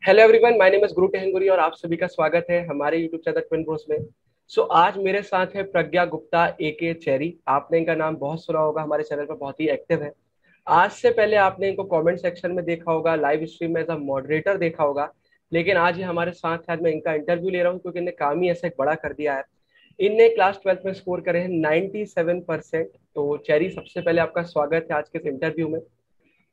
Hello everyone, my name is गुरु टेहंगुरी और आप सभी का स्वागत है हमारे यूट्यूब चैनल ट्विन ब्रोस में। आज मेरे साथ है प्रज्ञा गुप्ता ए के चेरी। आपने इनका नाम बहुत सुना होगा, हमारे चैनल पर बहुत ही एक्टिव है। आज से पहले आपने इनको कमेंट सेक्शन में देखा होगा, लाइव स्ट्रीम में एज अ मॉडरेटर देखा होगा। लेकिन आज ये हमारे साथ है, आज मैं इनका इंटरव्यू ले रहा हूँ क्योंकि इन्हें काम ही ऐसा एक बड़ा कर दिया है। इनने क्लास 12th में स्कोर करे हैं 97%। तो चेरी, सबसे पहले आपका स्वागत है आज के इस इंटरव्यू में।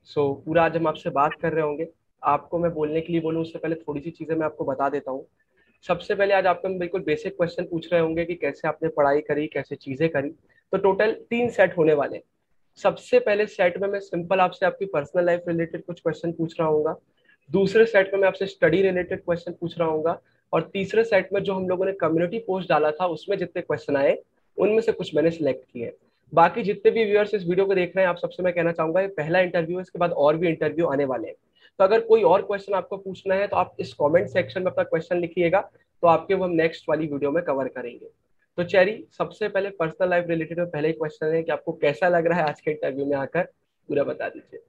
पूरा आज हम आपसे बात कर रहे होंगे। आपको मैं बोलने के लिए बोलूँ उससे पहले थोड़ी सी चीजें मैं आपको बता देता हूँ। सबसे पहले आज आपको हम बिल्कुल बेसिक क्वेश्चन पूछ रहे होंगे कि कैसे आपने पढ़ाई करी, कैसे चीजें करी। तो टोटल 3 सेट होने वाले हैं। सबसे पहले सेट में मैं सिंपल आपसे आपकी पर्सनल लाइफ रिलेटेड कुछ क्वेश्चन पूछ रहा हूँ। दूसरे सेट में मैं आपसे स्टडी रिलेटेड क्वेश्चन पूछ रहा हूँ। और तीसरे सेट में जो हम लोगों ने कम्युनिटी पोस्ट डाला था उसमें जितने क्वेश्चन आए उनमें से कुछ मैंने सिलेक्ट किए। बाकी जितने भी व्यूअर्स इस वीडियो को देख रहे हैं, आप सबसे मैं कहना चाहूंगा ये पहला इंटरव्यू है, इसके बाद और भी इंटरव्यू आने वाले हैं। तो अगर कोई और क्वेश्चन आपको पूछना है तो आप इस कमेंट सेक्शन में अपना क्वेश्चन लिखिएगा, तो आपके वो हम नेक्स्ट वाली वीडियो में कवर करेंगे। तो चेरी, सबसे पहले पर्सनल लाइफ रिलेटेड में पहले क्वेश्चन है कि आपको कैसा लग रहा है आज के इंटरव्यू में आकर, पूरा बता दीजिए।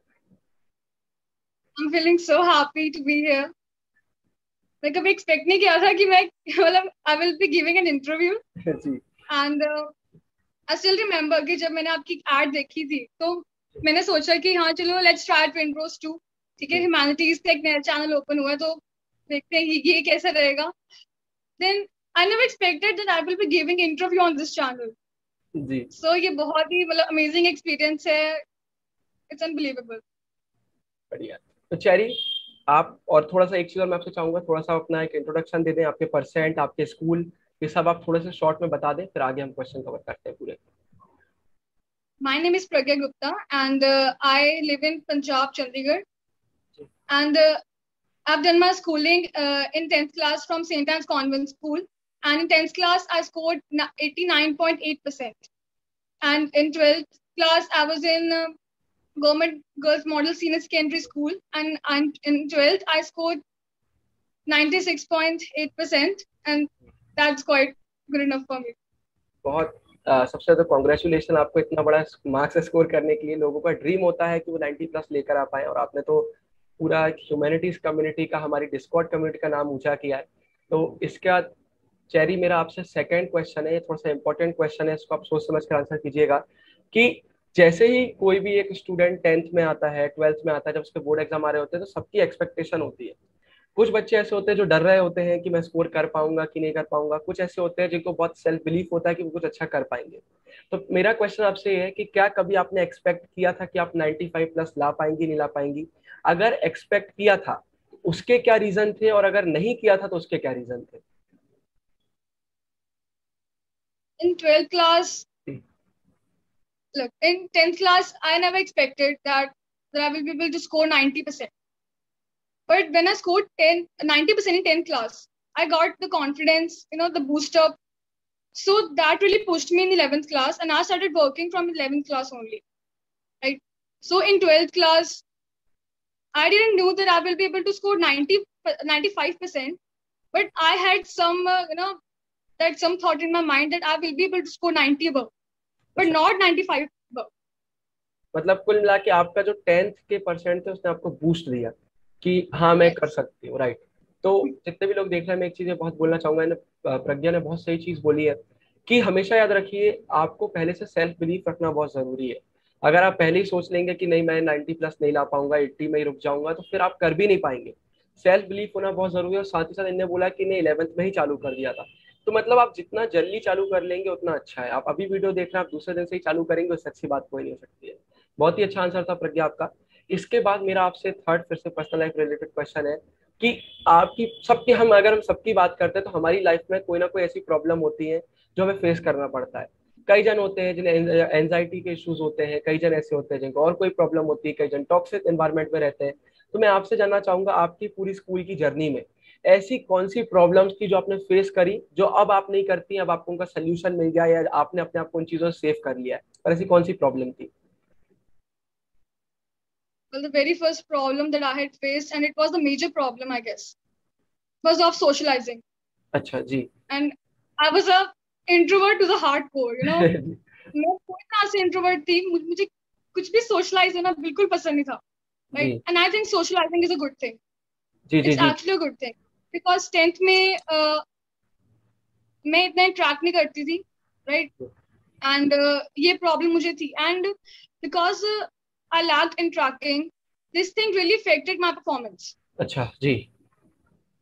I'm feeling so happy to be here. मैं कभी एक्सपेक्ट नहीं किया था कि मैं मतलब I will be giving an interview जी। एंड आई स्टिल रिमेम्बर कि जब मैंने आपकी एड देखी थी तो मैंने सोचा कि हाँ चलो लेट्स ट्राई ट्विन ब्रोस 2। ठीक है, ह्यूमैनिटीज का एक नया चैनल ओपन हुआ है तो देखते हैं ये कैसा रहेगा। Then I never expected that I will be giving interview on this channel. जी। सो ये बहुत ही मतलब अमेजिंग एक्सपीरियंस है। It's unbelievable. बढ़िया। तो चेरी, आप और थोड़ा सा एक चीज और मैं आपसे चाहूंगा, थोड़ा सा अपना एक इंट्रोडक्शन दे दें, आपके परसेंट, आपके स्कूल, ये सब आप थोड़े से शॉर्ट में बता दें, फिर आगे हम क्वेश्चन कवर करते हैं पूरे। My name is Pragya Gupta and I live in Punjab, Chandigarh. And I've done my schooling in 10th class from St. Anne's Convent School. And in 10th class, I scored 89.8%. And in 12th class, I was in Government Girls Model Senior Secondary School. And in 12th, I scored 96.8%. And that's quite good enough for me. बहुत सबसे ज्यादा congratulation आपको इतना बड़ा marks score करने के लिए। लोगों का ड्रीम होता है कि वो 90+ लेकर आ पाए, और आपने तो पूरा ह्यूमैनिटीज कम्युनिटी का, हमारी डिस्कॉर्ड कम्युनिटी का नाम ऊंचा किया है। तो इसके बाद चेरी, मेरा आपसे सेकंड क्वेश्चन है, ये थोड़ा सा इंपॉर्टेंट क्वेश्चन है, इसको आप सोच समझ कर आंसर कीजिएगा। कि जैसे ही कोई भी एक स्टूडेंट 10th में आता है, 12th में आता है, जब उसके बोर्ड एग्जाम आ रहे होते हैं तो सबकी एक्सपेक्टेशन होती है। कुछ बच्चे ऐसे होते हैं जो डर रहे होते हैं कि मैं स्कोर कर पाऊंगा कि नहीं कर पाऊंगा। कुछ ऐसे होते हैं जिनको बहुत सेल्फ बिलीफ होता है कि वो कुछ अच्छा कर पाएंगे। तो मेरा क्वेश्चन आपसे ये है कि क्या कभी आपने एक्सपेक्ट किया था कि आप 95+ ला पाएंगी, नहीं ला पाएंगी? अगर एक्सपेक्ट किया था तो उसके क्या रीजन थे, और अगर नहीं किया था तो उसके क्या रीजन थे? In 12th class, look, in 10th class, I never expected that I will be able to score 90%. But when I scored 90% in 10th class, I got the confidence, the boost up. So that really pushed me in 11th class, and I started working from 11th class only. Right. So in 12th class, I didn't know that I will be able to score 95%, but I had some, that some thought in my mind that I will be able to score 90 above, but not 95 above. मतलब कुल मिला के आपका जो 10th के percent थे उसने आपको बूस्ट दिया कि हाँ मैं कर Yes. सकती हूँ, राइट? तो जितने भी लोग देख रहे हैं, मैं एक चीज बहुत बोलना चाहूंगा, प्रज्ञा ने बहुत सही चीज बोली है कि हमेशा याद रखिए, आपको पहले से सेल्फ बिलीफ रखना बहुत जरूरी है। अगर आप पहले ही सोच लेंगे कि नहीं मैं 90+ नहीं ला पाऊंगा, 80 में ही रुक जाऊंगा, तो फिर आप कर भी नहीं पाएंगे। सेल्फ बिलीफ होना बहुत जरूरी है। और साथ ही साथ इन्होंने बोला कि नहीं 11th में ही चालू कर दिया था, तो मतलब आप जितना जल्दी चालू कर लेंगे उतना अच्छा है। आप अभी वीडियो देख रहे हैं, आप दूसरे दिन से ही चालू करेंगे, उससे अच्छी बात कोई नहीं हो सकती है। बहुत ही अच्छा आंसर था प्रज्ञा आपका। इसके बाद मेरा आपसे थर्ड फिर से पर्सनल लाइफ रिलेटेड क्वेश्चन है कि आपकी सबकी, हम सबकी बात करते हैं तो हमारी लाइफ में कोई ना कोई ऐसी प्रॉब्लम होती है जो हमें फेस करना पड़ता है। कई जन होते हैं जिन्हें एंजाइटी के इश्यूज होते हैं, कई जन ऐसे होते हैं जिनको और कोई प्रॉब्लम होती है, कई जन टॉक्सिक एनवायरनमेंट में रहते हैं। तो मैं आपसे जानना चाहूंगा, आपकी पूरी स्कूल की जर्नी में ऐसी कौन सी प्रॉब्लम्स थी जो आपने फेस करी, जो अब आप नहीं करती, अब आपको उनका सोल्यूशन मिल गया, या आपने अपने आप को उन चीजों से सेव कर लिया है, और ऐसी कौन सी प्रॉब्लम थी? Well, the very first problem that I had faced, and it was the major problem, I guess, was of socializing. अच्छा जी। And I was a introvert to the hardcore. मैं पूरी तरह से इंट्रोवर्ट थी। मुझे कुछ भी सोशलाइज होना बिल्कुल पसंद नहीं था। जी। Right, and I think socialising is a good thing. जी जी इट्स जी। Actually good thing, because 10th में मैं इतना इंटरेक्ट नहीं करती थी, राइट, एंड ये प्रॉब्लम मुझे थी, and because I lacked in tracking, this thing really affected my performance. अच्छा जी।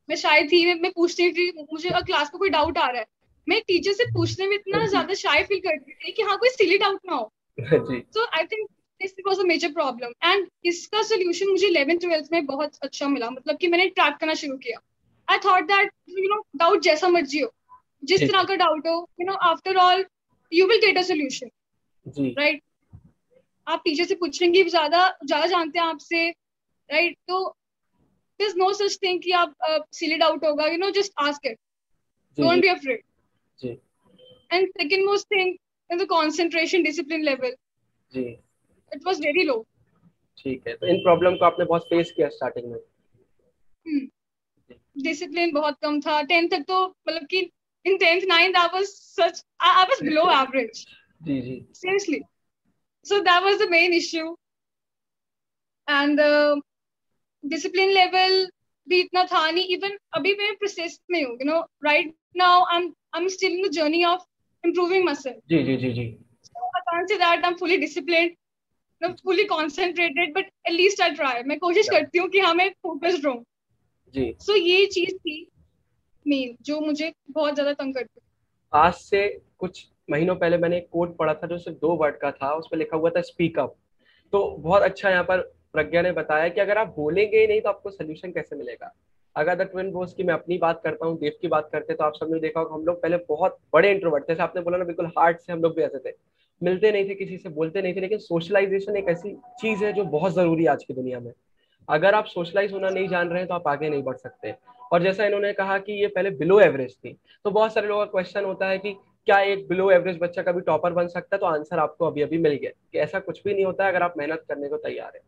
मैं शाय थी, मैं पूछती थी, मुझे क्लास में कोई डाउट आ रहा है, मैं टीचर से पूछने में इतना जी ज्यादा शाय फील करती थी कि हाँ कोई सिली डाउट ना हो। जी so I think this was a major problem, and इसका सोल्यूशन मुझे 11th-12th में बहुत अच्छा मिला, मतलब कि मैंने ट्रैक करना शुरू किया। आई थॉट दैट डाउट जैसा मर्जी हो, जिस जी तरह का डाउट हो, after all you will get a solution, जी राइट। आप टीचर से पूछेंगे, ज्यादा ज्यादा जानते हैं आपसे, राइट, तो there's no such thing कि आप silly doubt होगा, just ask it, ji ji don't be afraid. Ji And second most thing, in the concentration discipline level, ji. it was very low. ठीक है, तो इन प्रॉब्लम को आपने बहुत फेस किया स्टार्टिंग में। डिसिप्लिन बहुत कम था 10th तक, तो मतलब कि in 10th 9th I was below average, ji ji seriously. So that was the main issue, and discipline level भी इतना था नहीं, इवन अभी मैं प्रोसेस में हूँ, right now I'm still in the journey of improving myself. जी जी जी जी So I can't say that I'm fully disciplined, fully concentrated, but at least I try. मैं कोशिश करती हूँ कि हाँ मैं focused रहूँ. जी। So ये चीज थी मेन जो मुझे बहुत ज्यादा तंग करती थी. आज से कुछ महीनों पहले मैंने एक कोट पढ़ा था जो सिर्फ 2 वर्ड का था, उसमें लिखा हुआ था स्पीक अप। तो बहुत अच्छा यहाँ पर प्रज्ञा ने बताया कि अगर आप बोलेंगे ही नहीं तो आपको सोल्यूशन कैसे मिलेगा। अगर द ट्विन ब्रोस की मैं अपनी बात करता हूँ, देव की बात करते हैं, तो आप सबने देखा होगा हम लोग पहले बहुत बड़े इंट्रोवर्ट थे, जैसे आपने बोला ना, बिल्कुल हार्ट से हम लोग भी ऐसे थे, मिलते नहीं थे किसी से, बोलते नहीं थे। लेकिन सोशलाइजेशन एक ऐसी चीज है जो बहुत जरूरी है आज की दुनिया में। अगर आप सोशलाइज होना नहीं जान रहे हैं तो आप आगे नहीं बढ़ सकते। और जैसा इन्होंने कहा कि ये पहले बिलो एवरेज थी, तो बहुत सारे लोगों का क्वेश्चन होता है कि क्या एक बिलो एवरेज बच्चा कभी टॉपर बन सकता है, तो आंसर आपको अभी अभी मिल गया कि ऐसा कुछ भी नहीं होता है अगर आप मेहनत करने को तैयार है।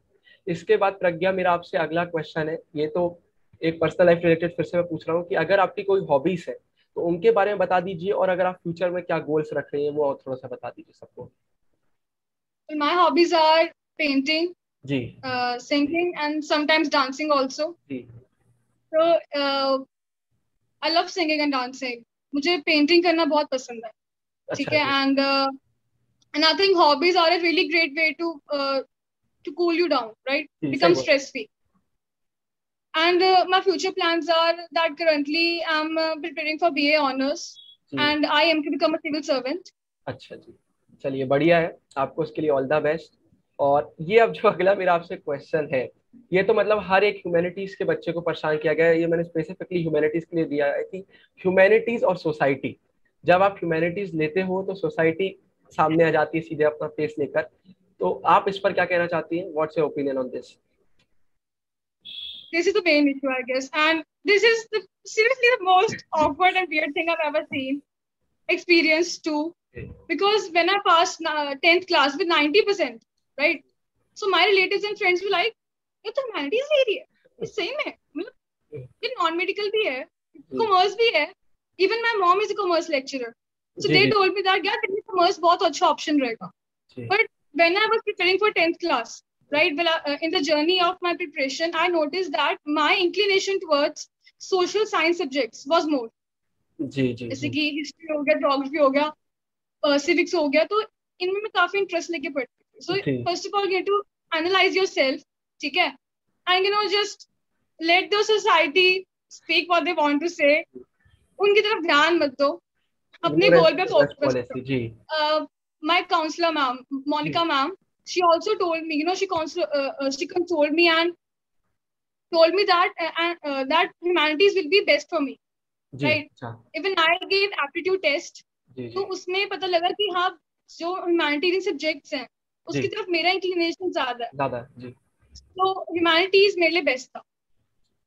इसके बाद प्रज्ञा, मेरा आपसे अगला क्वेश्चन है, ये तो एक पर्सनल लाइफ रिलेटेड फिर से मैं पूछ रहा हूँ कि अगर आपकी कोई हॉबीज है तो उनके बारे में बता दीजिए, और अगर आप फ्यूचर में क्या गोल्स रख रही हैं वो और थोड़ा सा बता दीजिए सबको। My hobbies are painting, जी singing, and sometimes dancing also. जी। So I love singing and dancing. मुझे पेंटिंग करना बहुत पसंद है, ठीक अच्छा है, जी and I think hobbies are a really great way to cool you down, right? जी, सही Become बोल। stress free. And my future plans are that currently I'm preparing for BA honors, ji and I am to become a civil servant. अच्छा जी, चलिए बढ़िया है, आपको उसके लिए all the best. और ये अब जो अगला मेरा आपसे क्वेश्चन है, ये तो मतलब हर एक ह्यूमैनिटीज के बच्चे को परेशान किया गया है, ये मैंने स्पेसिफिकली ह्यूमैनिटीज के लिए दिया है कि ह्यूमैनिटीज और सोसाइटी, जब आप ह्यूमैनिटीज लेते हो तो सोसाइटी सामने आ जाती है सीधे अपना फेस लेकर। तो आप इस पर क्या कहना चाहती हैं, what's your opinion on this? This is the main issue, I guess, and this is seriously the most awkward and weird thing I've ever seen, experienced too. Because when I passed 10th class with 90%, right? So my relatives and friends were like, ये तो humanities ले रही है, ये सही में, मतलब ये non-medical भी है, commerce भी है. Even my mom is a commerce lecturer. So they told me that, यार तेरे commerce बहुत अच्छा option रहेगा. But when I was preparing for 10th class, right, well, in the journey of my preparation, I noticed that my inclination towards social science subjects was more. जी जी जैसे कि history हो गया, geography हो गया, civics हो गया, तो इनमें मैं काफी इंटरेस्ट लेके पढ़ती थी. So first of all you to analyse yourself, ठीक है, and just let the society speak what they want to say. उनकी तरफ ध्यान मत दो, अपने गोल पे फोकस करो. जी। My counselor ma'am, Monica ma'am, she also told me, she consoled me and told me that humanities will be best for me, right? Even I gave aptitude test, तो उसमें पता लगा कि हाँ जो ह्यूमैनिटीज सब्जेक्ट्स हैं उसकी तरफ मेरा इंक्लिनेशन ज्यादा है जी. तो ह्यूमैनिटीज मेरे लिए बेस्ट था,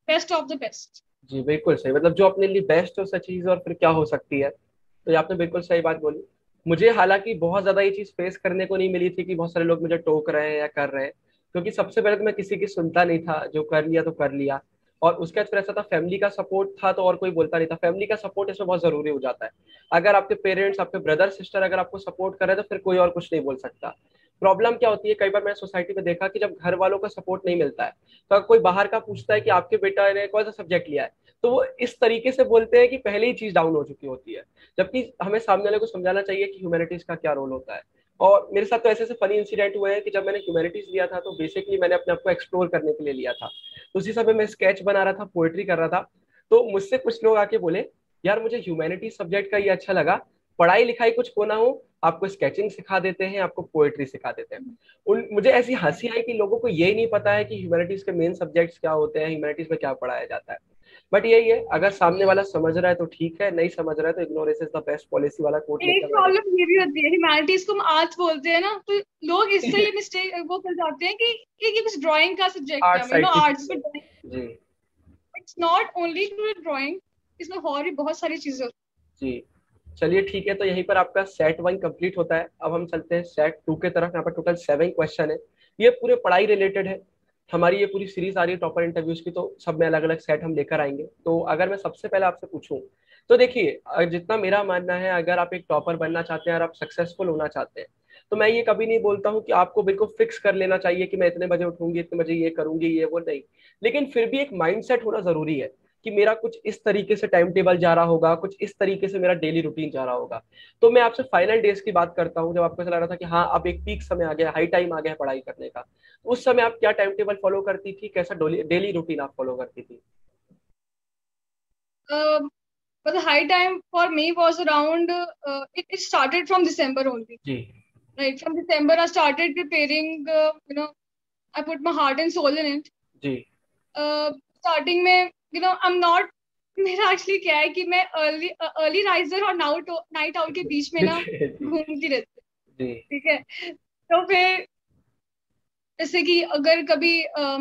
बेस्ट ऑफ द बेस्ट. जी बिल्कुल सही, मतलब जो अपने लिए बेस्ट हो सच चीज और फिर क्या हो सकती है, तो ये आपने बिल्कुल सही बात बोली। मुझे हालांकि बहुत ज्यादा ये चीज फेस करने को नहीं मिली थी कि बहुत सारे लोग मुझे टोक रहे हैं या कर रहे हैं, क्योंकि सबसे पहले तो मैं किसी की सुनता नहीं था, जो कर लिया तो कर लिया। और उसके बाद फिर ऐसा था, फैमिली का सपोर्ट था तो और कोई बोलता नहीं था। फैमिली का सपोर्ट इसमें बहुत जरूरी हो जाता है। अगर आपके पेरेंट्स, आपके ब्रदर सिस्टर अगर आपको सपोर्ट कर रहे हैं तो फिर कोई और कुछ नहीं बोल सकता। प्रॉब्लम क्या होती है, कई बार मैंने सोसाइटी में देखा कि जब घर वालों का सपोर्ट नहीं मिलता है तो अगर कोई बाहर का पूछता है कि आपके बेटा ने कौन सा सब्जेक्ट लिया है, तो वो इस तरीके से बोलते हैं कि पहले ही चीज डाउन हो चुकी होती है। जबकि हमें सामने वाले को समझाना चाहिए कि ह्यूमैनिटीज का क्या रोल होता है। और मेरे साथ तो ऐसे ऐसे फनी इंसिडेंट हुए हैं कि जब मैंने ह्यूमैनिटीज लिया था तो बेसिकली मैंने अपने आप को एक्सप्लोर करने के लिए लिया था। तो उसी समय मैं स्केच बना रहा था, पोएट्री कर रहा था। तो मुझसे कुछ लोग आके बोले, यार मुझे ह्यूमैनिटीज सब्जेक्ट का ये अच्छा लगा, पढ़ाई लिखाई कुछ हो ना हो, आपको स्केचिंग सिखा देते हैं, आपको पोएट्री सिखा देते हैं। उन मुझे ऐसी हंसी आई कि लोगों को यही नहीं पता है कि ह्यूमैनिटीज के मेन सब्जेक्ट्स क्या होते हैं, ह्यूमैनिटीज में क्या पढ़ाया जाता है। बट यही है, अगर सामने वाला समझ रहा है तो ठीक है, नहीं समझ रहा है तो ignorance is the best policy वाला कोट एक लेकर बैठे। प्रॉब्लम ये भी होती है, ह्यूमैनिटीज को हम आर्ट्स बोलते हैं ना, तो लोग इससे ये मिस्टेक वो कर जाते हैं कि ये कुछ ड्राइंग का सब्जेक्ट आर्ट है, साइड की आर्ट्स चीजें। में जी it's not only to drawing, इसमें और भी बहुत सारी चीजें होती जी। चलिए ठीक है, तो यहीं पर आपका सेट 1 कंप्लीट होता है। अब हम चलते हैं सेट 2 के तरफ। यहाँ पर टोटल 7 क्वेश्चन है, ये पूरे पढ़ाई रिलेटेड है। हमारी ये पूरी सीरीज आ रही है टॉपर इंटरव्यूज की, तो सब में अलग अलग सेट हम लेकर आएंगे। तो अगर मैं सबसे पहले आपसे पूछूं, तो देखिए जितना मेरा मानना है, अगर आप एक टॉपर बनना चाहते हैं और आप सक्सेसफुल होना चाहते हैं, तो मैं ये कभी नहीं बोलता हूँ कि आपको बिल्कुल फिक्स कर लेना चाहिए कि मैं इतने बजे उठूंगी, इतने बजे ये करूंगी, ये वो नहीं। लेकिन फिर भी एक माइंडसेट होना जरूरी है कि मेरा कुछ इस तरीके से टाइम टेबल जा रहा होगा, कुछ इस तरीके से मेरा डेली रूटीन जा रहा होगा। तो मैं आपसे फाइनल डेज की बात करता हूँ, जब आपको चला रहा था कि हाँ अब एक पीक समय आ गया, हाई टाइम आ गया है पढ़ाई करने का, तो उस समय आप क्या टाइम टेबल फॉलो करती थी, कैसा डेली रूटीन आप फॉलो करती थी? है। but the high time for me was around it started from December only. Ji Right from December I started preparing, I put my heart and soul in it. Ji Starting में I'm not, मेरा actually क्या है कि मैं early riser और night out के बीच में ना जी घूमती रहती जी हूँ, ठीक है। तो फिर जैसे कि अगर कभी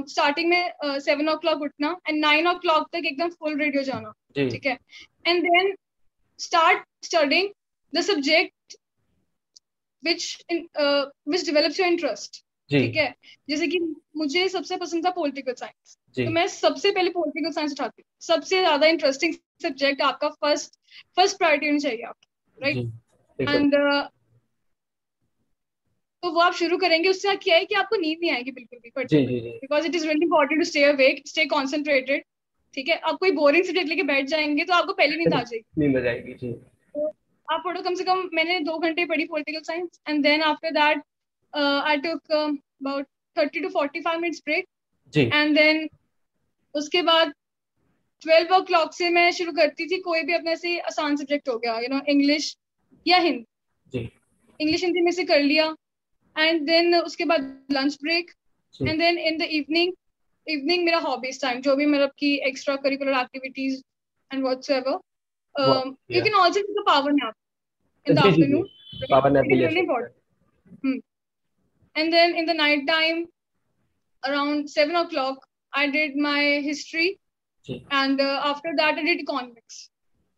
स्टार्टिंग में 7 o'clock उठना एंड 9 o'clock तक एकदम फुल रेडी हो जाना, जी ठीक है। And then start studying the subject which develops your interest, जी ठीक है। जैसे कि मुझे सबसे पसंद था पॉलिटिकल साइंस, जी तो मैं सबसे पहले पॉलिटिकल साइंस उठाती हूँ। सबसे ज्यादा इंटरेस्टिंग सब्जेक्ट आपका फर्स्ट प्रायोरिटी होनी चाहिए आपकी, जी राइट। बिल्कुल। एंड तो वो आप शुरू करेंगे, उससे क्या है कि आपको नींद नहीं आएगी बिल्कुल भी जी पर्टिकुलर, जी जी because it is very important to stay awake, stay concentrated, ठीक है। आप कोई बोरिंग सब्जेक्ट लेके बैठ जाएंगे तो आपको पहले नींद आ जाएगी। नींद आ जाएगी। जी तो आप पढ़ो, कम से कम मैंने 2 घंटे पढ़ी political science, and then after that I took about 30 to 45 minutes ब्रेक, जी एंड देन उसके बाद 12 o'clock से मैं शुरू करती थी कोई भी अपने से आसान सब्जेक्ट हो गया, इंग्लिश या हिंदी। जी इंग्लिश हिंदी में से कर लिया, एंड देन उसके बाद लंच ब्रेक, जी and then in the evening मेरा हॉबीज टाइम, जो भी मतलब की extracurricular activities and whatsoever. बहुत You बढ़िया। can also take a power nap in the जी जी जी, afternoon. Right? Power nap It भी is ले really सकते हैं। important. Hmm. And then in the night time, around 7 o'clock, I did my history, ji and after that I did economics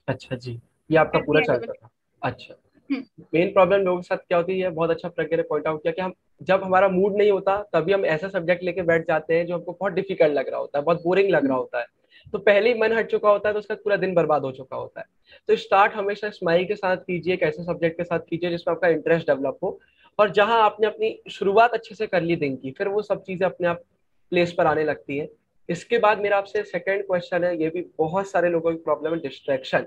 अच्छा जी, ये आपका at पूरा the end of चलता it. था। अच्छा, Hmm. मेन प्रॉब्लम लोगों के साथ क्या होती है, बहुत अच्छा प्रज्ञा ने पॉइंट आउट किया कि हम जब हमारा मूड नहीं होता तभी हम ऐसा सब्जेक्ट लेके बैठ जाते हैं जो हमको बहुत डिफिकल्ट लग रहा होता है, बहुत बोरिंग लग रहा होता है। तो पहले ही मन हट चुका होता है तो उसका पूरा दिन बर्बाद हो चुका होता है। तो स्टार्ट हमेशा स्माइल के साथ कीजिए, एक ऐसे सब्जेक्ट के साथ कीजिए जिसमें आपका इंटरेस्ट डेवलप हो, और जहां आपने अपनी शुरुआत अच्छे से कर ली दिन की, फिर वो सब चीजें अपने आप प्लेस पर आने लगती है। इसके बाद मेरा आपसे सेकंड क्वेश्चन है, ये भी बहुत सारे लोगों की प्रॉब्लम है, डिस्ट्रैक्शन।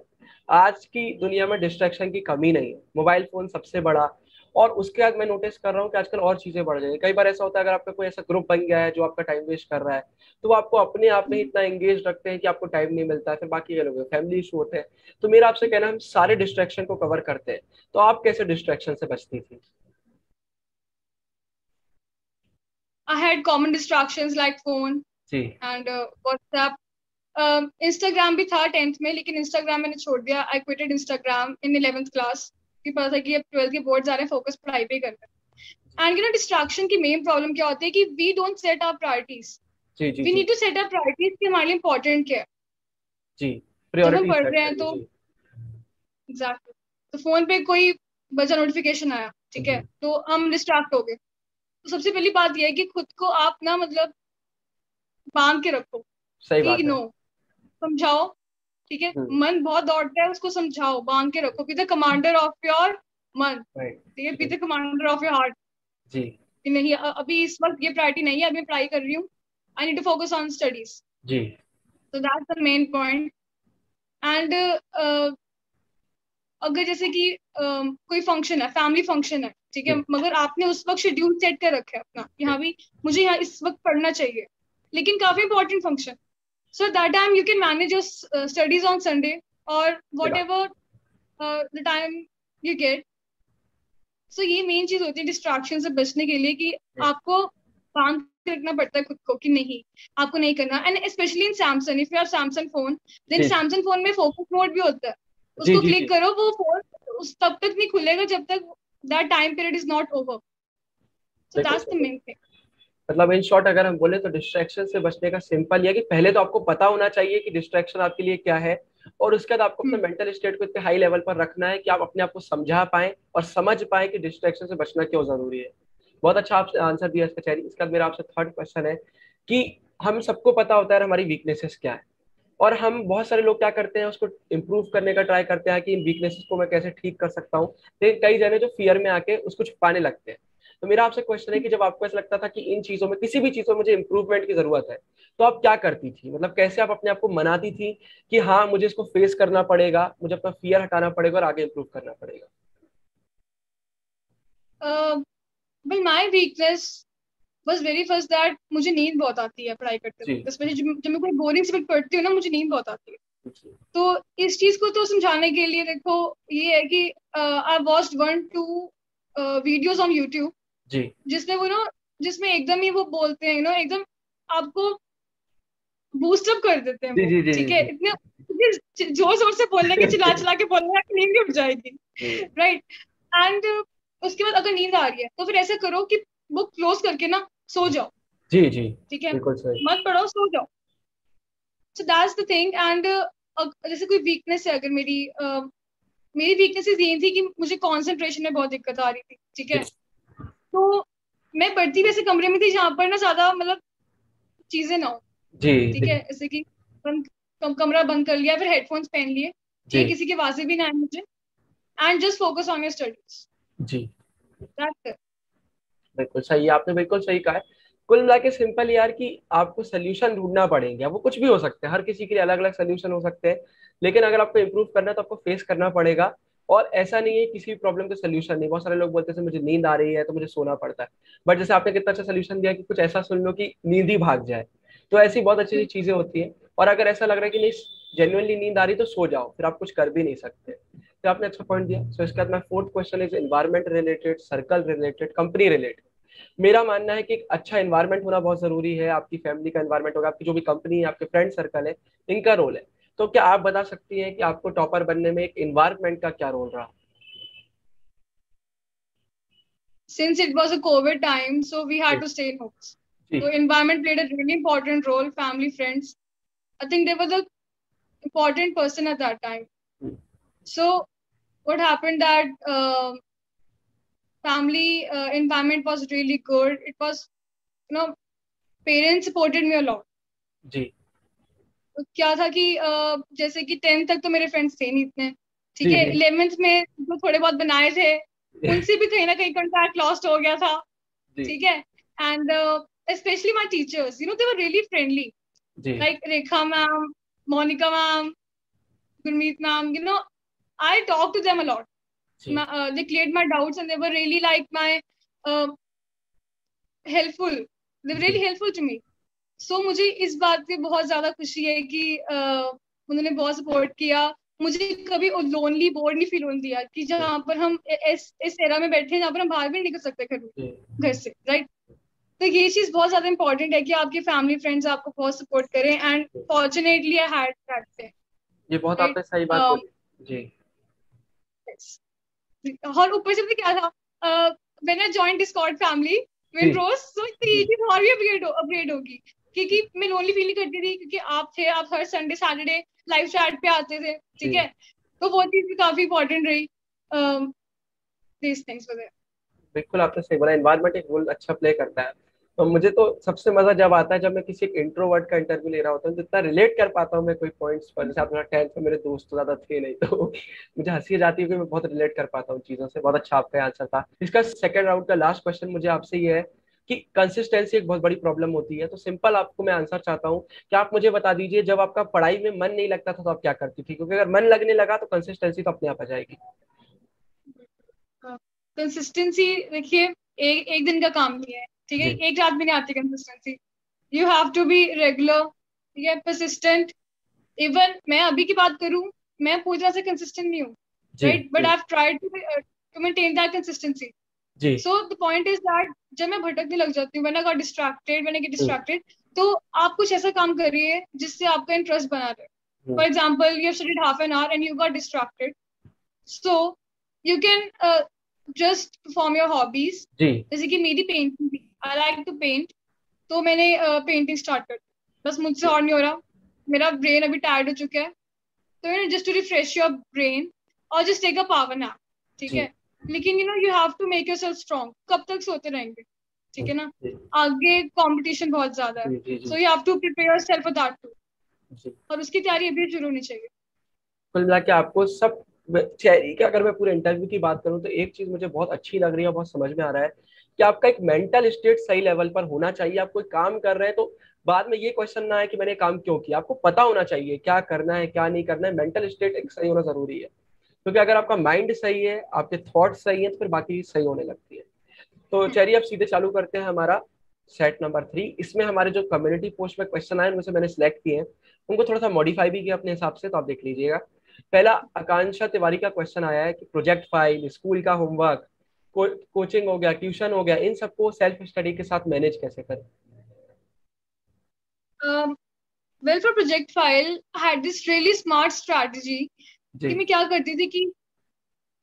आज की दुनिया में डिस्ट्रैक्शन की कमी नहीं है, मोबाइल फोन सबसे बड़ा। और उसके बाद मैं नोटिस कर रहा हूँ कि आजकल और चीजें बढ़ गई हैं। कई बार ऐसा होता है, अगर आपका कोई ऐसा ग्रुप बन गया है जो आपका टाइम वेस्ट कर रहा है, तो वो आपको अपने आप में इतना एंगेज रखते हैं कि आपको टाइम नहीं मिलता है, फिर बाकी के लोग फैमिली इशू होते हैं। तो मेरा आपसे कहना है, हम सारे डिस्ट्रैक्शन को कवर करते हैं, तो आप कैसे डिस्ट्रैक्शन से बचती थी? I had common distractions like phone जी and WhatsApp. इंस्टाग्राम भी था 10th में, लेकिन इंस्टाग्राम मैंने छोड़ दिया. I quitted Instagram in 11th class, कि पता था कि अब 12th के बोर्ड आ रहे हैं, फोकस पढ़ाई पे करना है. एंड डिस्ट्रैक्शन की मेन प्रॉब्लम क्या होती है कि we don't set our priorities. जी जी वी जी need to set our priorities कि हमारे लिए इंपॉर्टेंट क्या है. जी, जब हम प्रायोरिटी पढ़ सेट रहे हैं करिए। तो जी एग्जैक्टली, तो फोन पे कोई बचा नोटिफिकेशन आया, ठीक है, तो हम डिस्ट्रैक्ट हो गए. तो सबसे पहली बात यह है कि खुद को आप ना मतलब बांध के रखो, सही कि बात है। नो, समझाओ, ठीक है. मन बहुत दौड़ता है, उसको समझाओ, बांध के रखो. Be the commander of your मन, राइट। ठीक है, बी जी the commander of your heart. जी कि नहीं अभी इस वक्त ये प्रायोरिटी नहीं है, अभी मैं पढ़ाई कर रही हूँ, I need to focus on studies. जी. So that's the main point. And अगर जैसे कि कोई फंक्शन है, फैमिली फंक्शन है, ठीक है, मगर आपने उस वक्त शेड्यूल सेट कर रखा है अपना कि हाँ भी मुझे यहाँ इस वक्त पढ़ना चाहिए, लेकिन काफी important function, so that time you can manage your studies on Sunday और whatever the time you get. So ये मेन चीज होती है डिस्ट्रैक्शन से बचने के लिए, कि आपको बांध के रखना पड़ता है खुद को कि नहीं, आपको नहीं करना. And specially in Samsung, if you have Samsung phone, then Samsung phone में फोकस मोड भी होता है, उसको क्लिक करो, वो फोन उस तब तक नहीं खुलेगा जब तक that time period is not over. So that's the main thing. मतलब इन शॉर्ट अगर हम बोले तो डिस्ट्रैक्शन से बचने का सिंपल ये है कि पहले तो आपको पता होना चाहिए कि डिस्ट्रैक्शन आपके लिए क्या है, और उसके बाद आपको अपने मेंटल स्टेट को इतने हाई लेवल पर रखना है कि आप अपने आप को समझा पाए और समझ पाए कि डिस्ट्रैक्शन से बचना क्यों जरूरी है. बहुत अच्छा आपने आंसर दिया इसका चेरी. इसका मेरा आपसे थर्ड क्वेश्चन है कि हम सबको पता होता है हमारी वीकनेसेस क्या है, और हम बहुत सारे लोग क्या करते हैं उसको इम्प्रूव करने का ट्राई करते हैं कि इन वीकनेसेस को मैं कैसे ठीक कर सकता हूँ. लेकिन कई जने जो फियर में आके उसको छुपाने लगते हैं. तो मेरा आपसे क्वेश्चन है कि जब आपको ऐसा लगता था कि इन चीजों में, किसी भी चीजों में मुझे इंप्रूवमेंट की जरूरत है, तो आप क्या करती थी? मतलब कैसे आप अपने आप को मनाती थी कि हाँ मुझे इसको फेस करना पड़ेगा, मुझे अपना फियर हटाना पड़ेगा और आगे इंप्रूव करना पड़ेगा? Well my weakness was very first that मुझे नींद बहुत आती है पढ़ाई करते वक्त, स्पेशली जब मैं कोई बोरिंग सब्जेक्ट पढ़ती हूँ ना, मुझे नींद बहुत आती है. तो इस चीज को तो समझाने के लिए देखो ये है कि I watched 1-2 videos on YouTube, जिसमें वो ना, जिसमें एकदम ही वो बोलते हैं एकदम आपको बूस्टअप कर देते हैं, ठीक है, इतने जोर जोर से बोलने के, चिल्ला चिल्ला के बोलने की नींद उठ जाएगी, राइट. एंड उसके बाद अगर नींद आ रही है तो फिर ऐसा करो कि बुक क्लोज करके ना सो जाओ. जी जी, ठीक है, मत पढ़ो, सो जाओ. So that's the thing. And जैसे कोई वीकनेस है, अगर मेरी वीकनेसेस ये थी कि मुझे कंसंट्रेशन में बहुत दिक्कत आ रही थी, ठीक है. तो मैं पढ़ती वैसे कमरे में थी जहाँ पर ना ज्यादा मतलब चीजें ना हो, ठीक है, जैसे कि कमरा बंद कर लिया, फिर हेडफोन्स पहन लिए, ठीक है, किसी की आवाजें भी ना आए मुझे, and just focus on your studies. जी, दैट्स इट. बिल्कुल सही, आपने बिल्कुल सही कहा है. कुल मिला के सिंपल यार कि आपको सोल्यूशन ढूंढना पड़ेगा. वो कुछ भी हो सकते हैं, हर किसी के लिए अलग अलग सोल्यूशन हो सकते हैं, लेकिन अगर आपको इंप्रूव करना है तो आपको फेस करना पड़ेगा. और ऐसा नहीं है किसी भी प्रॉब्लम का सोल्यूशन नहीं. बहुत सारे लोग बोलते हैं मुझे नींद आ रही है तो मुझे सोना पड़ता है, बट जैसे आपने कितना अच्छा सोल्यूशन दिया कि कुछ ऐसा सुन लो कि नींद ही भाग जाए. तो ऐसी बहुत अच्छी अच्छी चीजें होती हैं. और अगर ऐसा लग रहा है कि नहीं जेन्युइनली नींद आ रही तो सो जाओ, फिर आप कुछ कर भी नहीं सकते. तो आपने अच्छा पॉइंट दिया. सो इसके बाद मैं fourth question is environment related, circle related, company related. मेरा मानना है कि एक अच्छा एनवायरनमेंट होना बहुत जरूरी है. आपकी फैमिली का एनवायरनमेंट होगा, आपकी जो भी कंपनी है, आपके फ्रेंड सर्कल है, इनका रोल है. तो क्या आप बता सकती हैं कि आपको टॉपर बनने में एक एनवायरनमेंट का क्या रोल रहा? Since it was a COVID time, so we had to stay in homes. So environment played a really important role. Family, friends, I think they were the important person at that time. So what happened that family environment was really good. It was, parents supported me a lot. जी. तो क्या था कि जैसे कि 10th तक तो मेरे friends थे नहीं इतने, ठीक है. 11th में जो थोड़े बहुत बनाए थे उनसे भी कहीं ना कहीं कांटेक्ट लॉस्ट हो गया था, ठीक है. And specially my teachers, they were really friendly, like Rekha ma'am, Monika ma'am, Gurmeet ma'am, I talked to them a lot. They cleared my doubts and they were really like my helpful. They were really helpful to me. So मुझे इस बात की बहुत ज्यादा खुशी है कि उन्होंने बहुत सपोर्ट किया. मुझे कभी लोनली, बोर्ड नहीं फील होने दिया कि जहाँ पर हम इस एरा में बैठे हैं जहाँ पर हम बाहर भी नहीं निकल सकते घर से, राइट. तो ये चीज बहुत ज्यादा इंपॉर्टेंट है कि आपके फैमिली फ्रेंड्स आपको बहुत सपोर्ट करें. And fortunately I had that. ये बहुत आपने सही बात बोली. जी. और ऊपर से भी क्या था, when I joined Discord family विंड्रोज, सो ये चीज और भी अपग्रेड होगी, क्योंकि मैं लोनली फील नहीं करती थी, क्योंकि आप हर संडे सैटरडे लाइव चैट पे आते थे, ठीक है. तो वो चीज भी काफी इंपॉर्टेंट रही. these things were there. बिल्कुल आपने सही बोला, एनवायरनमेंट एक रोल अच्छा प्ले करता है. और मुझे तो सबसे मजा जब आता है जब मैं किसी एक इंट्रोवर्ट का इंटरव्यू ले रहा होता हूँ, जितना रिलेट कर पाता हूँ मैं कोई पॉइंट्स पर। जैसे अपना 10th में मेरे दोस्त तो ज्यादा थे नहीं, तो मुझे हंसी आ जाती है कि मैं बहुत रिलेट कर पाता हूँ चीजों से। बहुत अच्छा आपका आंसर था। इसका सेकंड राउंड का लास्ट क्वेश्चन मुझे आपसे ये है कि कंसिस्टेंसी एक बहुत बड़ी प्रॉब्लम होती है। तो सिंपल आपको मैं आंसर चाहता हूँ कि आप मुझे बता दीजिए, जब आपका पढ़ाई में मन नहीं लगता था तो आप क्या करती थी? क्योंकि अगर मन लगने लगा तो कंसिस्टेंसी तो अपने आप आ जाएगी। कंसिस्टेंसी देखिए, एक दिन का काम नहीं है, ठीक है, जी एक रात में नहीं आती consistency. You have to be regular, ठीक है, परसिस्टेंट। इवन मैं अभी की बात करूं, मैं पूरी तरह से कंसिस्टेंट नहीं हूँ, जी राइट, बट जी I have tried to maintain that consistency. जी so the point is that जब मैं भटकने लग जाती हूँ, when I got distracted, when I get hmm, distracted, तो आप कुछ ऐसा काम करिए जिससे आपका इंटरेस्ट बना रहे। Hmm, for example, you have studied half an hour and you got distracted, so you can just perform your hobbies. जी जैसे कि मेरी पेंटिंग थी, आई लाइक टू पेंट, तो मैंने पेंटिंग स्टार्ट कर दी। बस मुझसे और नहीं हो रहा, मेरा ब्रेन अभी टायर्ड हो चुका है, तो just to refresh your brain और just take a power nap, ठीक जी है। लेकिन you have to make yourself strong. कब तक सोते रहेंगे, ठीक है ना, जी आगे कंपटीशन बहुत ज्यादा है, जी जी जी so you have to prepare yourself for that too. जी। और उसकी तैयारी अभी शुरू होनी चाहिए। कुल मिला के आपको सब चेरी का, अगर मैं पूरे इंटरव्यू की बात करूं तो एक चीज मुझे बहुत अच्छी लग रही है, बहुत समझ में आ रहा है कि आपका एक मेंटल स्टेट सही लेवल पर होना चाहिए। आप कोई काम कर रहे हैं तो बाद में ये क्वेश्चन ना है कि मैंने काम क्यों किया। आपको पता होना चाहिए क्या करना है क्या नहीं करना है। मेंटल स्टेट एक सही होना जरूरी है, क्योंकि अगर आपका माइंड सही है, आपके थॉट्स सही है, तो फिर बाकी सही होने लगती है। तो चलिए अब सीधे चालू करते हैं हमारा सेट नंबर 3। इसमें हमारे जो कम्युनिटी पोस्ट में क्वेश्चन आए, उनमें से मैंने सिलेक्ट किए हैं, उनको थोड़ा सा मॉडिफाई भी किया अपने हिसाब से, तो आप देख लीजिएगा। पहला आकांक्षा तिवारी का क्वेश्चन आया है कि प्रोजेक्ट फाइल, स्कूल का होमवर्क, कोचिंग हो गया, ट्यूशन हो गया, इन सबको सेल्फ स्टडी के साथ मैनेज कैसे करें? Well, for project file I had this really smart strategy जी कि मैं क्या करती थी कि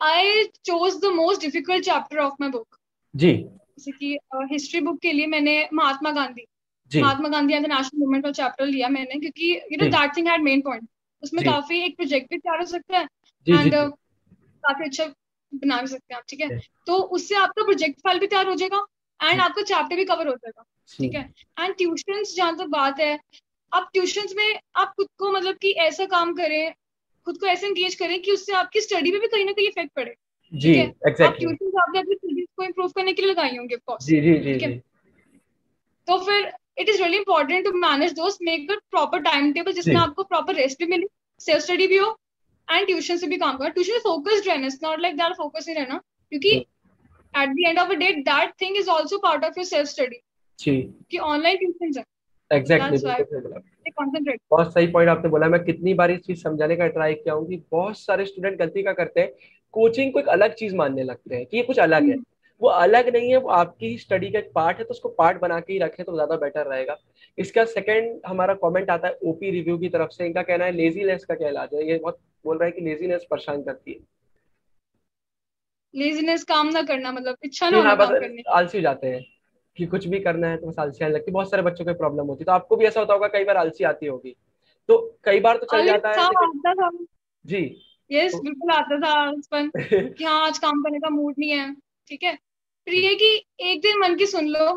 I chose the most difficult chapter of my book. जी जैसे कि हिस्ट्री बुक के लिए मैंने महात्मा गांधी, जी Mahatma Gandhi and the national movement का चैप्टर लिया मैंने, क्योंकि जी that thing had main point. उसमें जी काफी एक प्रोजेक्ट भी तैयार हो सकता है जी जी एंड जी काफी अच्छा बना भी सकते हैं आप, ठीक है। तो उससे आपका प्रोजेक्ट फाइल भी तैयार हो जाएगा एंड जी आपका चैप्टर भी कवर हो जाएगा, जी ठीक है। एंड ट्यूशंस, जहाँ तक बात है, आप ट्यूशंस में आप खुद को मतलब कि ऐसा काम करें, खुद को ऐसे एंगेज करें कि उससे आपकी स्टडी पे भी कहीं ना कहीं इफेक्ट पड़े, जी ठीक है। आप एग्जैक्टली। ट्यूशन आपने अपनी स्टडीज को इम्प्रूव करने के लिए लगाई होंगे, ऑफ कोर्स, जी जी जी ठीक है। जी तो फिर it is really important to manage those, make a proper time table जी जिसमें आपको प्रॉपर रेस्ट भी मिले, सेल्फ स्टडी भी हो एंड ट्यूशन से भी काम करो। ट्यूशन फोकस्ड रहना, it's not like that focus नहीं रहना, क्योंकि जी at the end of the day that thing is also part of your self study, जी कि ऑनलाइन ट्यूशन है, एग्जैक्टली, दैट्स व्हाई बिल्कुल सही बोला। They concentrate. बहुत सही पॉइंट आपने बोला। मैं कितनी बार इस चीज समझाने का ट्राई किया हूँ कि बहुत सारे स्टूडेंट गलती का करते हैं, कोचिंग को एक अलग चीज मानने लगते हैं कि ये कुछ अलग है। वो अलग नहीं है, वो आपकी ही स्टडी का एक पार्ट है, तो उसको पार्ट बना के ही रखें तो ज्यादा बेटर रहेगा। इसका सेकंड हमारा कमेंट आता है ओपी रिव्यू की तरफ से। इनका कहना है लेजीनेस का क्या इलाज है? ये बहुत बोल रहा है कि लेजीनेस परेशान करती है। लेजीनेस, काम ना करना, मतलब इच्छा ना जी हाँ, होना काम बस करने आलसी हो जाते हैं कि कुछ भी करना है तो बस आलसी आने लगती है। बहुत सारे बच्चों को प्रॉब्लम होती है, तो आपको भी ऐसा होता होगा कई बार आलसी आती होगी। तो कई बार तो चल की। जाता है, था, लेकिन आता था, जी यस तो बिल्कुल आता था बचपन, कि हाँ आज काम करने का मूड नहीं है, ठीक है। फिर ये कि एक दिन मन की सुन लो,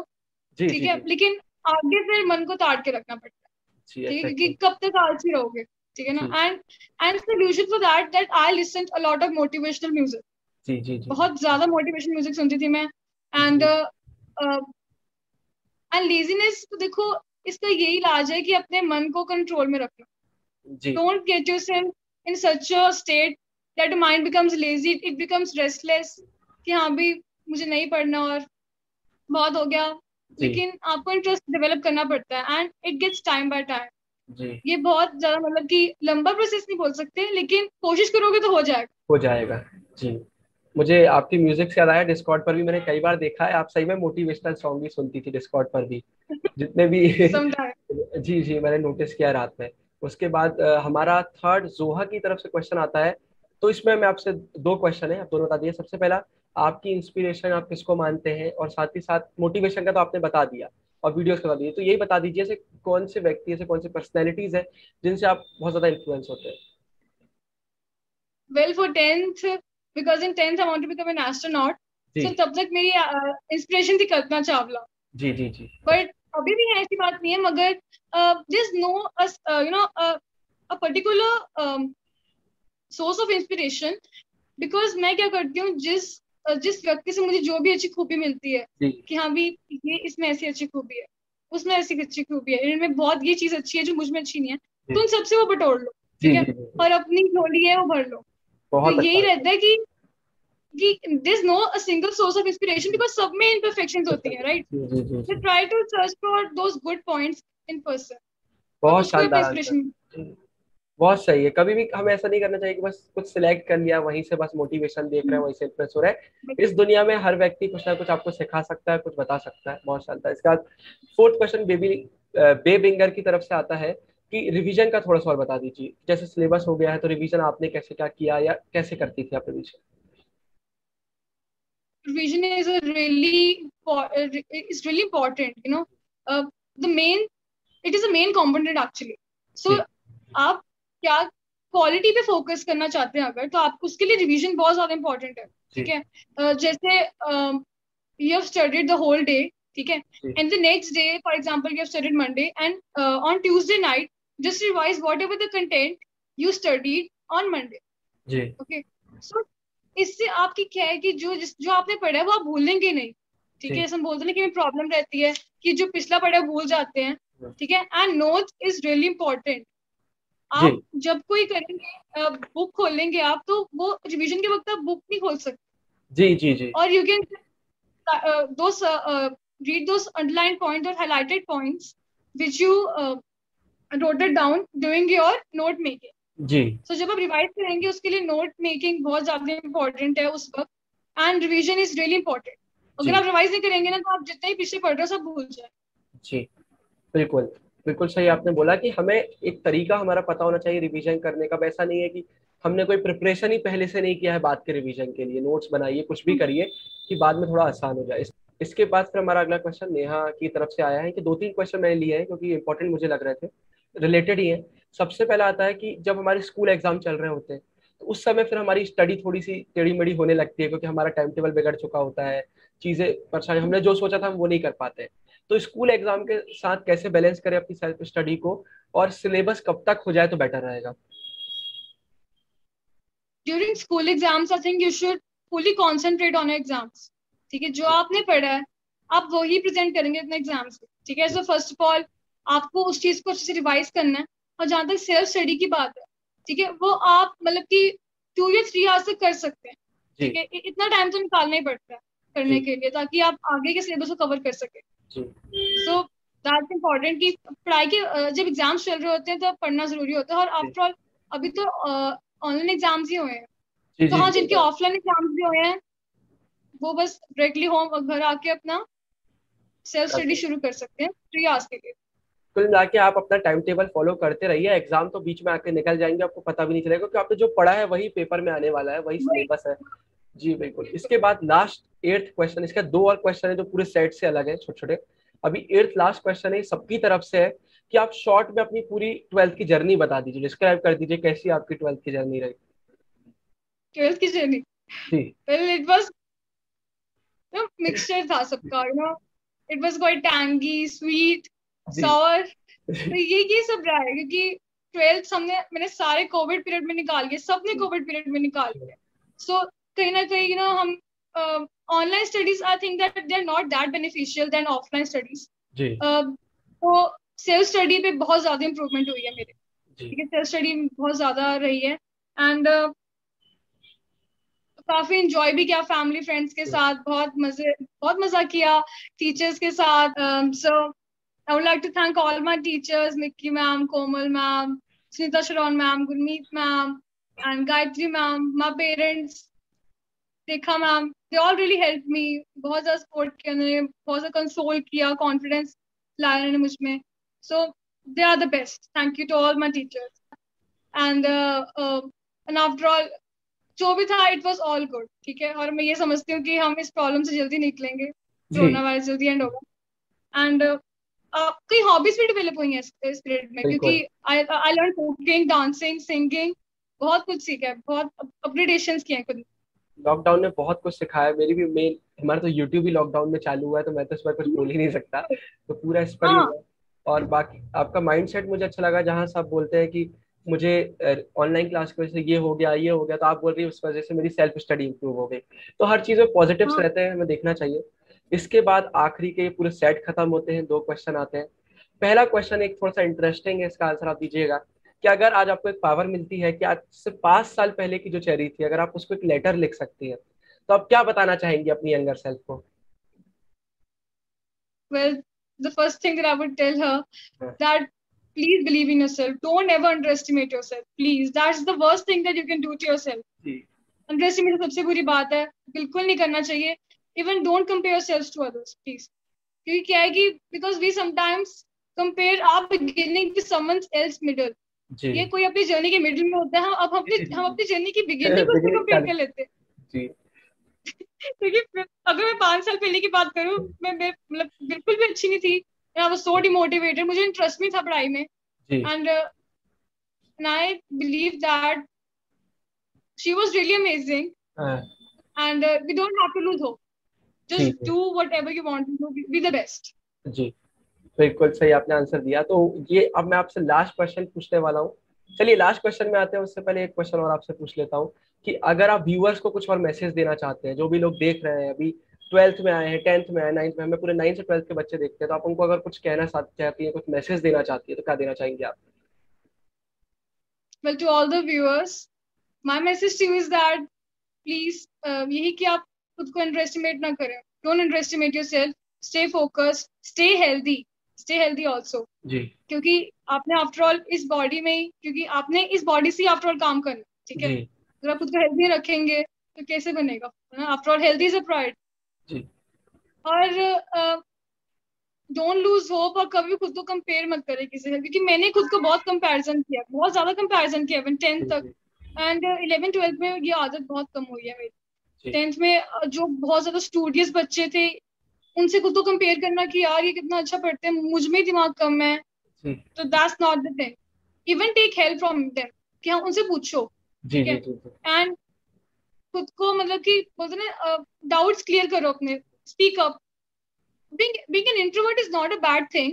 जी ठीक जी है, जी लेकिन आगे फिर मन को ताड़ के रखना पड़ता है, जी ठीक है, क्योंकि एग्जैक्टली। कब तक आलसी रहोगे, ठीक है ना। जी and solution for that I listen a lot of motivational music. जी जी जी बहुत ज्यादा मोटिवेशनल म्यूजिक सुनती थी मैं। एंड जी एंड लेजीनेस तो देखो, इसका यही इलाज है कि अपने मन को कंट्रोल में रखना। जी don't get yourself in such a state that mind becomes lazy, it becomes restless, कि हाँ भी मुझे नहीं पढ़ना और बहुत हो गया। जी लेकिन आपको इंटरेस्ट डेवलप करना पड़ता है and it gets time by time. जी ये बहुत ज्यादा मतलब कि लंबा प्रोसेस नहीं बोल सकते, लेकिन कोशिश करोगे तो हो जाएगा। हो जाएगा। जी, मुझे आपकी म्यूजिक से याद आया, डिस्कॉर्ड पर भी मैंने कई बार देखा है आप सही में मोटिवेशनल सॉन्ग भी सुनती थी डिस्कॉर्ड पर भी, जितने भी समझा। जी जी, मैंने नोटिस किया रात में। उसके बाद हमारा थर्ड जोहा की तरफ से क्वेश्चन आता है। तो इसमें मैं आपसे दो क्वेश्चन है, आप दोनों बता दिए। सबसे पहला, आपकी इंस्पिरेशन आप किसको मानते हैं? और साथ ही साथ मोटिवेशन का तो आपने बता दिया और वीडियोस का बता दिए, तो यही बता दीजिए ऐसे कौन से व्यक्ति, ऐसे कौन से पर्सनैलिटीज है जिनसे आप बहुत ज्यादा इन्फ्लुएंस होते हैं? Well, for tenth, because in tenth I want to become an astronaut, जी सो तब तक मेरी इंस्पिरेशन थी कल्पना चावला। जी जी जी। बट अभी भी है, ऐसी बात नहीं है, मगर this no you know a particular source of inspiration. Because मैं क्या करती हूँ, जिस व्यक्ति से मुझे जो भी अच्छी खूबी मिलती है जी कि हाँ भी ये इसमें ऐसी अच्छी खूबी है, उसमें ऐसी अच्छी खूबी है, इनमें बहुत ये चीज अच्छी है जो मुझ में अच्छी नहीं है, जी तो उन सबसे वो बटोर लो, ठीक जी है, जी जी। और अपनी झोली है वो भर लो। तो बहुत अच्छा यही है। रहता है कि this no a single source of inspiration, because सब में इम्परफेक्शंस होती हैं, राइट? जी जी जी तो जी। Try to search for those good points in person, और बहुत उसको अपना शानदार आंसर। इंस्पिरेशन। जी, बहुत सही है। कभी भी हमें ऐसा नहीं करना चाहिए कि बस कुछ सिलेक्ट कर लिया, वहीं से बस मोटिवेशन देख रहे हैं, वहीं से इंप्रेस हो रहे हैं। इस दुनिया में हर व्यक्ति कुछ ना कुछ आपको सिखा सकता है, कुछ बता सकता है। बहुत शानदार। इसके बाद फोर्थ क्वेश्चन बेबिंगर की तरफ से आता है कि रिवीजन का थोड़ा सा और बता दीजिए। जैसे सिलेबस हो गया है तो रिवीजन आपने कैसे क्या किया या कैसे करती थी आप revision? Vision is a really it's really important, the main it is a main component actually. So जी आप क्या क्वालिटी पे फोकस करना चाहते हैं अगर, तो आप उसके लिए रिवीजन बहुत ज्यादा इंपॉर्टेंट है, ठीक जी है। जैसे you have studied the whole day, ठीक है, जी and the next day for example you have studied Monday, and on Tuesday night just revise whatever the content you studied on Monday, जी ओके। सो इससे आपकी क्या है कि जो आपने पढ़ा है वो आप भूलेंगे नहीं, ठीक है। जी ऐसा हम बोलते हैं कि प्रॉब्लम रहती है कि जो पिछला पढ़ा है भूल जाते हैं, ठीक है। And note is really important. जी आप जब कोई करेंगे बुक खोलेंगे आप, तो वो रिवीजन के वक्त आप बुक नहीं खोल सकते, जी जी जी। और you can those read those underlined points or highlighted points which you wrote it down during your note making. जी So जब आप रिवाइज करेंगे उसके लिए नोट मेकिंग बहुत ज्यादा इंपॉर्टेंट है उस वक्त, and revision is really important. अगर जी आप रिवाइज नहीं करेंगे ना, तो आप जितना ही पीछे पढ़ रहे हो सब भूल जाए। जी। बिल्कुल बिल्कुल सही आपने बोला कि हमें एक तरीका हमारा पता होना चाहिए रिवीजन करने का। वैसा नहीं है कि हमने कोई प्रिपरेशन ही पहले से नहीं किया है बात के रिवीजन के लिए, नोट्स बनाइए कुछ भी करिए कि बाद में थोड़ा आसान हो जाए। इसके बाद फिर हमारा अगला क्वेश्चन नेहा की तरफ से आया है कि दो तीन क्वेश्चन मैंने लिए हैं क्योंकि इंपॉर्टेंट मुझे लग रहे थे, रिलेटेड ही है। सबसे पहला आता है कि जब हमारे स्कूल एग्जाम चल रहे होते हैं तो उस समय फिर हमारी स्टडी थोड़ी सी टेढ़ी मेढ़ी होने लगती है क्योंकि हमारा टाइम टेबल बिगड़ चुका होता है, चीजें परेशानी, हमने जो सोचा था हम वो नहीं कर पाते हैं। तो स्कूल एग्जाम के साथ कैसे बैलेंस करें अपनी सेल्फ स्टडी को, और सिलेबस कब तक हो जाए तो बेटर रहेगा? During school exams I think you should fully concentrate on exams, ठीक है। जो जी आपने पढ़ा है आप वही प्रेजेंट करेंगे अपने एग्जाम्स में, ठीक है। जी सो फर्स्ट ऑफ ऑल आपको उस चीज को अच्छे से रिवाइज करना है। और जहां तक सेल्फ स्टडी की बात है, ठीक है, वो आप मतलब कि 2 या 3 आवर्स तक कर सकते हैं, ठीक जी है। इतना टाइम तो निकालना ही पड़ता है करने जी के लिए, ताकि आप आगे के सिलेबस को कवर कर सके। जी सो दैट्स इम्पोर्टेंट कि पढ़ाई के जब एग्जाम्स चल रहे होते हैं तो पढ़ना जरूरी होता है। और जी आफ्टर ऑल अभी तो ऑनलाइन एग्जाम्स ही हुए हैं, जी तो जी हाँ, सही जिनके बात। ऑफलाइन एग्जाम्स भी हुए हैं वो बस डायरेक्टली होम घर आके अपना सेल्फ स्टडी करते हैं। शुरू कर सकते हैं 3 आवर्स के लिए। कुल मिला के आप अपना टाइम टेबल फॉलो करते रहिए, एग्जाम तो बीच में आके निकल जाएंगे, आपको पता भी नहीं चलेगा क्योंकि आपने जो पढ़ा है वही पेपर में आने वाला है, वही वही। सिलेबस है। जी बिल्कुल। इसके बाद लास्ट एट्थ क्वेश्चन, इसके दो और क्वेश्चन है जो पूरे सेट से अलग है, छोटे छोटे। अभी एट्थ लास्ट क्वेश्चन है सबकी तरफ से है कि आप शॉर्ट में अपनी पूरी ट्वेल्थ की जर्नी बता दीजिए, डिस्क्राइब कर दीजिए कैसी आपकी ट्वेल्थ की जर्नी रही। ट्वेल्थ की जर्नी, जी वेल इट वाज मिक्सचर था सबका, it was quite tangy, sweet, जी सॉर। तो ये सब रहा है, क्योंकि ट्वेल्थ मैंने सारे कोविड पीरियड में निकाल लिए, सबने कोविड पीरियड में निकाल लिया। सो कहीं ना कहीं हम online studies, I think that they are not that beneficial then offline studies. जी तो सेल्फ स्टडी पे बहुत ज्यादा इंप्रूवमेंट हुई है मेरे, जी ठीक है। सेल्फ स्टडी बहुत ज्यादा रही है, एंड काफी इंजॉय भी किया फैमिली फ्रेंड्स के जी। साथ, बहुत मजा किया टीचर्स के साथ। So I would like to thank all my teachers, Nikki ma'am, Komal ma'am, Sunita Sharan ma'am, Gurmeet ma'am, and Gayatri ma'am, my parents, Rekha ma'am, they all really help me. बहुत ज्यादा सपोर्ट किया उन्होंने, बहुत ज्यादा कंसोल किया, कॉन्फिडेंस लाया उन्होंने मुझ में। So they are the best, thank you to all my teachers. And after all जो भी था इट वॉज ऑल गुड, ठीक है। और मैं ये समझती हूँ कि हम इस प्रॉब्लम से जल्दी निकलेंगे, जी कोरोना वायरस जल्दी एंड होगा। एंड कई हॉबीज भी डेवलप हुई हैं इस पीरियड में, क्योंकि बिल्कुल। I learn cooking, dancing, singing, बहुत कुछ सीखा है, बहुत अपग्रेडेशंस किए हैं खुद। लॉकडाउन ने बहुत कुछ सिखाया, मेरी भी मेन हमारा तो यूट्यूब भी लॉकडाउन में चालू हुआ है, तो मैं तो इस पर कुछ बोल ही नहीं सकता, तो पूरा इस पर ही हाँ हुआ। और बाकी आपका माइंडसेट मुझे अच्छा लगा, जहाँ से आप बोलते हैं कि मुझे ऑनलाइन क्लास की वजह से ये हो गया, तो आप बोल रही है उस वजह से मेरी सेल्फ स्टडी इंप्रूव हो गई। तो हर चीज में पॉजिटिव्स हाँ। रहते हैं, हमें देखना चाहिए। इसके बाद आखिरी के पूरे सेट खत्म होते हैं, 2 क्वेश्चन आते हैं। पहला क्वेश्चन एक थोड़ा सा इंटरेस्टिंग है, इसका आंसर आप दीजिएगा कि अगर आज आपको एक पावर मिलती है कि आज से 5 साल पहले की जो चेरी थी, अगर आप उसको एक लेटर लिख सकती है, तो आप क्या बताना चाहेंगी अपनी यंगर सेल्फ को? Well, the first thing that I would tell her हाँ, that please believe in yourself. Don't ever underestimate yourself. Please, that's the worst thing that you can do to yourself. जी underestimate सबसे बुरी बात है, बिल्कुल नहीं करना चाहिए। Even don't compare yourselves to others please, क्योंकि क्या है कि because we sometimes compare our beginning to someone else middle. जी ये कोई अपनी जर्नी के मिडिल में होता है, हम अपनी जर्नी की बिगिनिंग को उससे कंपेयर कर लेते हैं। जी क्योंकि अगर मैं 5 साल पहले की बात करूं, मैं मतलब बिल्कुल भी अच्छी नहीं थी, आई वाज सो डिमोटिवेटेड, मुझे इंटरेस्ट नहीं था पढ़ाई में। जी and I believe that she was really amazing, हाँ, and we don't have to lose hope. Just ठीक है। do whatever you want to do. Be the best. जी बिल्कुल सही आपने आंसर दिया। तो ये अब मैं आपसे लास्ट क्वेश्चन पूछने वाला हूँ। चलिए लास्ट क्वेश्चन में आते हैं, उससे पहले एक क्वेश्चन और आपसे पूछ लेता हूँ कि अगर आप व्यूअर्स को कुछ और मैसेज देना चाहते हैं, जो भी लोग देख रहे हैं अभी 12th में आए हैं, 10th में आए, 9th में, हमें पूरे 9 से 12th के बच्चे देखते हैं, तो आप उनको अगर कुछ कहना चाहती हैं, कुछ मैसेज देना चाहती है, तो क्या देना चाहेंगे आप? Well, to all the viewers, my message to you is that please यही कि आप खुद को underestimate ना करें. Don't underestimate yourself. Stay focused. Stay healthy. Stay healthy also. जी क्योंकि आपने आफ्टर ऑल इस बॉडी में ही, क्योंकि आपने इस बॉडी से आफ्टर ऑल काम करना, ठीक है? जी अगर आप खुद को हेल्दी रखेंगे तो कैसे बनेगा, है ना? After all health is a priority. जी और डोंट लूज होप, और कभी खुद को कंपेयर मत करें किसी से, क्योंकि मैंने खुद को बहुत कंपैरिजन किया, बहुत ज्यादा कंपैरिजन किया इवन 10th तक, एंड 11 12 में ये आदत बहुत कम हुई है मेरी। 10th में जो बहुत ज्यादा स्टूडियस बच्चे थे, उनसे खुद को कंपेयर करना कि यार ये कितना अच्छा पढ़ते हैं, मुझ में दिमाग कम है, तो that's not the thing. Even take help from them, कि हाँ उनसे पूछो, ठीक है? एंड खुद को मतलब कि बोलते ना, डाउट्स क्लियर करो अपने, speak up. Being an introvert is not a bad thing,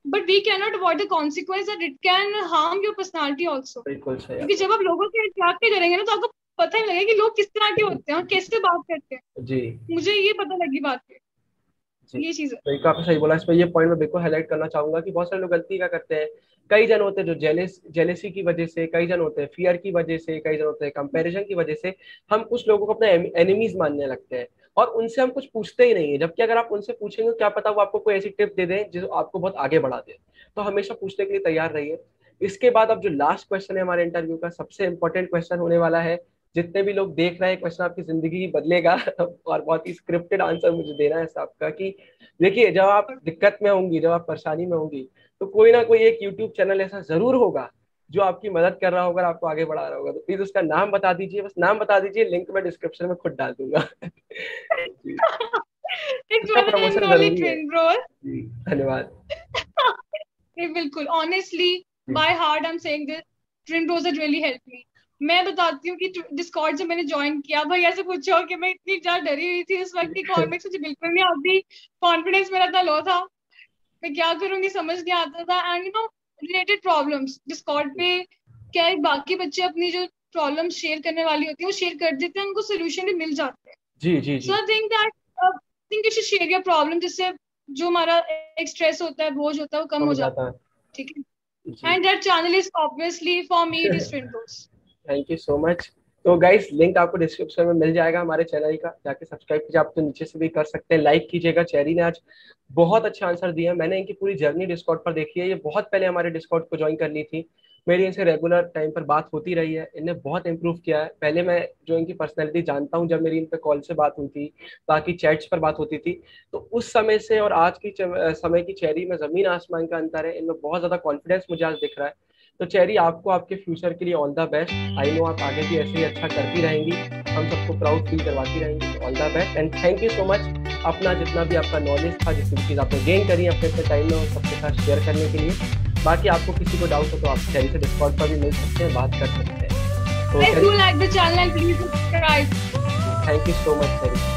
but we cannot avoid the consequence that it can harm your personality also. बिल्कुल सही। क्योंकि जब आप लोगों से इंटरेक्ट करेंगे ना, तो आपको पता ही लगेगा कि लोग किस तरह के होते हैं और कैसे बात करते हैं। जी मुझे ये पता लगी बात पे, ये चीज है। बिल्कुल आपने सही बोला। इस पर ये पॉइंट मैं बिल्कुल हाईलाइट करना चाहूंगा कि बहुत सारे लोग गलती क्या करते हैं, कई जन होते हैं जो जेलेसी की वजह से, कई जन होते हैं फियर की वजह से, कई जन होते हैं कंपैरिजन की वजह से, हम कुछ लोगों को अपने एनिमीज मानने लगते हैं और उनसे हम कुछ पूछते ही नहीं है। जबकि अगर आप उनसे पूछेंगे, क्या पता वो आपको कोई ऐसी टिप दे दें जो आपको बहुत आगे बढ़ा दे। तो हमेशा पूछने के लिए तैयार रहिए। इसके बाद अब जो लास्ट क्वेश्चन है हमारे इंटरव्यू का, सबसे इंपॉर्टेंट क्वेश्चन होने वाला है। जितने भी लोग देख रहे हैं, क्वेश्चन आपकी जिंदगी ही बदलेगा और बहुत ही स्क्रिप्टेड आंसर मुझे देना है आपका कि देखिए, जब आप दिक्कत में होंगी, जब आप परेशानी में होंगी, तो कोई ना कोई एक यूट्यूब चैनल ऐसा जरूर होगा जो आपकी मदद कर रहा होगा, आपको आगे बढ़ा रहा होगा। तो प्लीज उसका नाम बता दीजिए, बस नाम बता दीजिए, लिंक मैं डिस्क्रिप्शन में खुद डाल दूंगा। प्रमोशन जरूरी है। धन्यवाद। बिल्कुल, honestly by heart I am saying this, twin Bros had really helped me. मैं बताती हूँ कि डिस्कॉर्ड जब मैंने ज्वाइन किया, भैया से पूछो कि मैं इतनी ज्यादा डरी हुई थी इस वक्त की, कॉन्फिडेंस मुझे बिल्कुल नहीं आती, कॉन्फिडेंस मेरा इतना लो था, मैं क्या करूंगी समझ नहीं आता था। And you know, related problems Discord पे क्या है, बाकी बच्चे अपनी जो प्रॉब्लम शेयर करने वाली होती है वो शेयर कर देते हैं, उनको सोल्यूशन भी मिल जाते हैं। जी जी। So I think you should share your problem, जिससे जो हमारा एक स्ट्रेस होता है, बोझ होता है, वो कम हो जाता है, ठीक है? And that channel is obviously for me, it is twin Bros. Thank you so much. तो गाइस, लिंक आपको डिस्क्रिप्शन में मिल जाएगा हमारे चैनल का, जाके सब्सक्राइब कीजिए। आप तो नीचे से भी कर सकते हैं, लाइक कीजिएगा। चेरी ने आज बहुत अच्छा आंसर दिया। मैंने इनकी पूरी जर्नी डिस्कॉर्ड पर देखी है। ये बहुत पहले हमारे डिस्कॉर्ड को ज्वाइन करनी थी, मेरी इनसे रेगुलर टाइम पर बात होती रही है। इन्हें बहुत इंप्रूव किया है। पहले मैं जो इनकी पर्सनैलिटी जानता हूँ, जब मेरी इन पर कॉल से बात हुई थी, बाकी चैट्स पर बात होती थी, तो उस समय से और आज की समय की चेरी में जमीन आसमान का अंतर है। इनमें बहुत ज्यादा कॉन्फिडेंस मुझे आज दिख रहा है। तो चेरी, आपको आपके फ्यूचर के लिए all the best. I know आप आगे भी ऐसे ही अच्छा करती रहेंगी, हम सबको प्राउड फील करवाती रहेंगी। All the best and thank you so much, अपना जितना भी आपका नॉलेज था, जितनी चीज़ आपने गेन करी अपने टाइम में, उन सबके साथ शेयर करने के लिए। बाकी आपको किसी को डाउट हो तो आप चेरी से डिस्कॉर्ड पर भी मिल सकते हैं, बात कर सकते हैं। Thank you so much cherry.